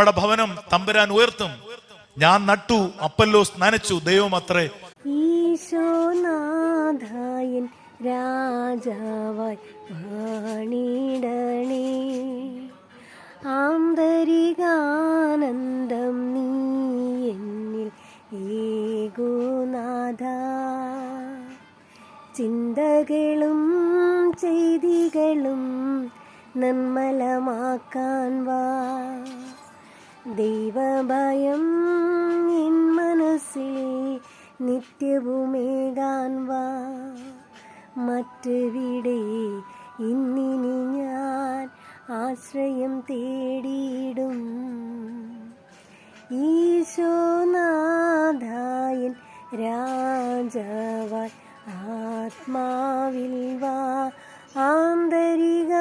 നമ്മുടെ ഭവനം തമ്പുരാൻ ഉയർത്തും. ഞാൻ നട്ടു, അപ്പല്ലോസ് നനച്ചു, ദൈവം അത്രേ. ഈശോനാഥായൻ രാജാവായി വാണിടണേ, ആന്തരികാനന്ദം നീ എന്നിൽ ഏകുനാഥ. ചിന്തകളും ചെയ്തികളും നിർമ്മലമാക്കാൻ വാ, ദൈവഭയം എൻ മനസ്സിൽ നിത്യവുമേകാൻ വാ. മറ്റെവിടെ ഇന്നിനി ഞാൻ ആശ്രയം തേടിയിടും. ഈശോനാഥായൻ രാജാവായി ആത്മാവിൽ വാ, ആന്തരിക